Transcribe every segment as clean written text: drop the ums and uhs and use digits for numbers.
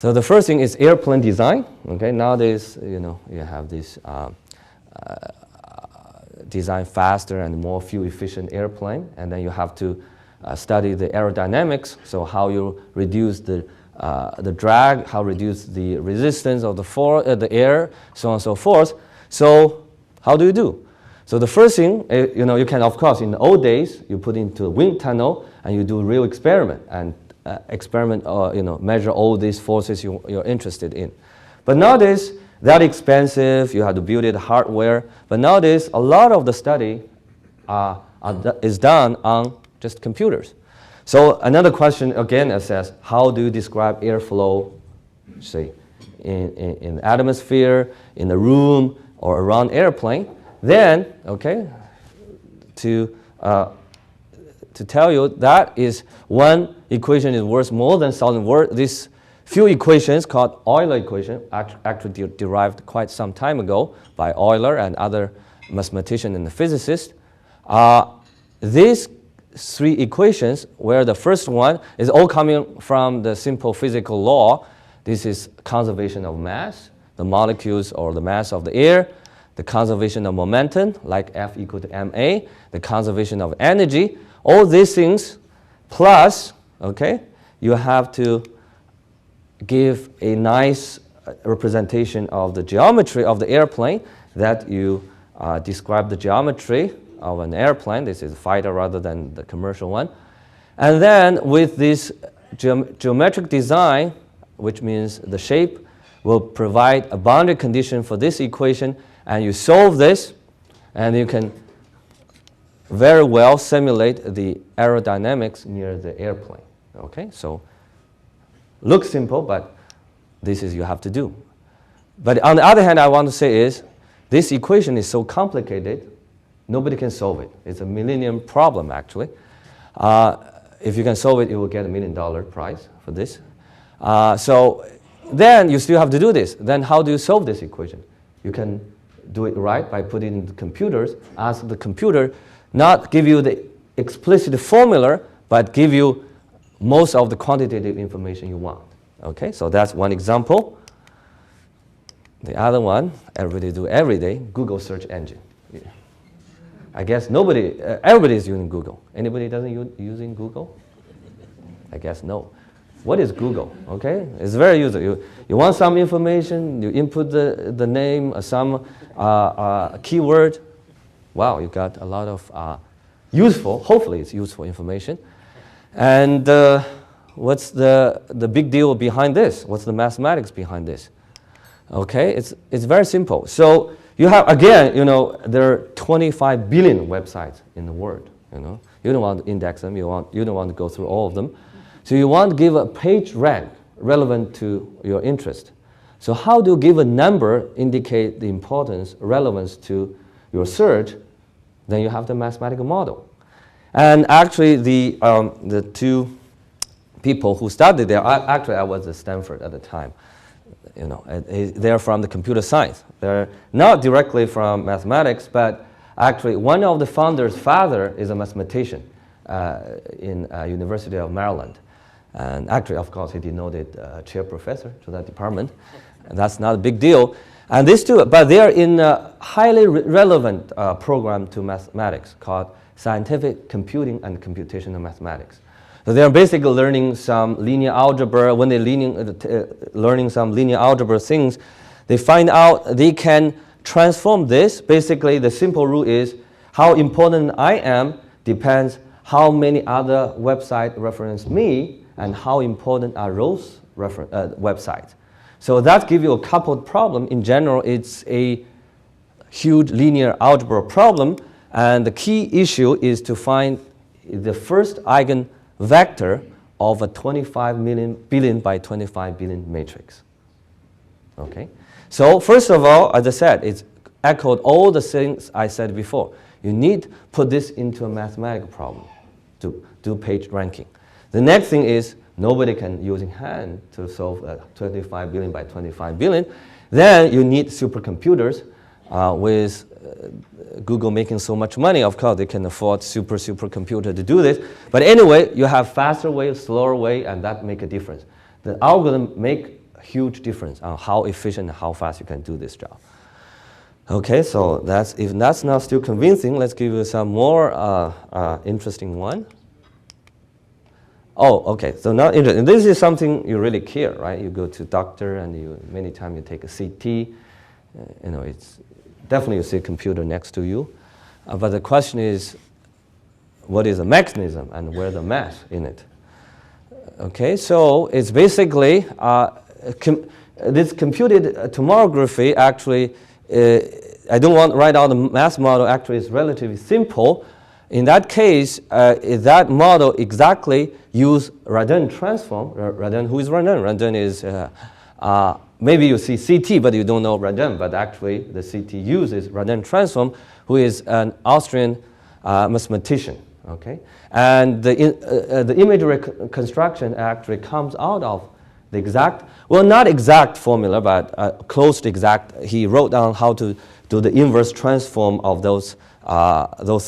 So the first thing is airplane design. Okay, nowadays, you have this design faster and more fuel-efficient airplane, and then you have to study the aerodynamics. So how you reduce the drag, how reduce the resistance of the air, so on and so forth. So how do you do? So the first thing, you can, of course, in the old days, you put into a wind tunnel and you do a real experiment and measure all these forces you're interested in. But nowadays, that expensive, you have to build it hardware. But nowadays, a lot of the study is done on just computers. So another question again says, how do you describe airflow, say, in the atmosphere, in the room, or around airplane? Then, okay, to tell you that is one equation is worth more than 1,000 words. These few equations called Euler equation actually derived quite some time ago by Euler and other mathematicians and physicists. These three equations, where the first one is all coming from the simple physical law. This is conservation of mass, the molecules or the mass of the air, the conservation of momentum, like F equal to ma, the conservation of energy. All these things plus, okay, you have to give a nice representation of the geometry of the airplane, that you describe the geometry of an airplane. This is a fighter rather than the commercial one. And then with this geometric design, which means the shape will provide a boundary condition for this equation, and you solve this, and you can very well simulate the aerodynamics near the airplane. Okay, so looks simple, but this is you have to do. But on the other hand, I want to say is, this equation is so complicated, nobody can solve it. It's a millennium problem, actually. If you can solve it, you will get $1 million prize for this. So then you still have to do this. Then how do you solve this equation? You can do it right by putting it in the computers, ask the computer not give you the explicit formula, but give you most of the quantitative information you want. Okay, so that's one example. The other one, everybody do every day, Google search engine. Yeah. I guess everybody is using Google. Anybody doesn't using Google? I guess no. What is Google? Okay, it's very useful. You want some information, you input the name, some keyword. Wow, you got a lot of useful, hopefully it's useful information. And what's the big deal behind this? What's the mathematics behind this? Okay, it's very simple. So you have, again, there are 25 billion websites in the world. You don't want to index them. You don't want to go through all of them. So you want to give a page rank relevant to your interest. So how do you give a number indicate the importance, relevance to your search? Then you have the mathematical model. And actually, the two people who studied there, actually I was at Stanford at the time. They're from the computer science. They're not directly from mathematics, but actually one of the founders' father is a mathematician in University of Maryland. And actually, of course, he denoted chair professor to that department. And that's not a big deal. And these two, but they are in a highly relevant program to mathematics called Scientific Computing and Computational Mathematics. So they are basically learning some linear algebra. When they're learning some linear algebra things, they find out they can transform this. Basically, the simple rule is how important I am depends how many other websites reference me and how important are those websites. So that gives you a coupled problem. In general, it's a huge linear algebra problem. And the key issue is to find the first eigenvector of a 25 billion by 25 billion matrix. Okay? So first of all, as I said, it's echoed all the things I said before. You need to put this into a mathematical problem to do page ranking. The next thing is nobody can using hand to solve 25 billion by 25 billion. Then you need supercomputers with Google making so much money. Of course, they can afford supercomputer to do this. But anyway, you have faster way, slower way, and that make a difference. The algorithm make a huge difference on how efficient and how fast you can do this job. Okay, so if that's not still convincing, let's give you some more interesting one. Oh, okay, so now interesting. This is something you really care, right? You go to doctor and many times you take a CT. It's definitely you see a computer next to you. But the question is, what is the mechanism and where the math in it? Okay, so it's basically, this computed tomography actually, I don't want to write out the math model, actually it's relatively simple. In that case, that model exactly use Radon transform. Radon, who is Radon? Radon is, maybe you see CT, but you don't know Radon, but actually the CT uses Radon transform, who is an Austrian mathematician, okay? And the image reconstruction actually comes out of the exact, well, not exact formula, but close to exact. He wrote down how to do the inverse transform of those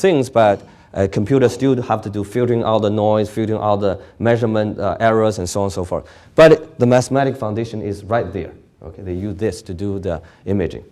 things, but computers still have to do filtering out the noise, filtering out the measurement errors, and so on and so forth. But the mathematical foundation is right there. Okay, they use this to do the imaging.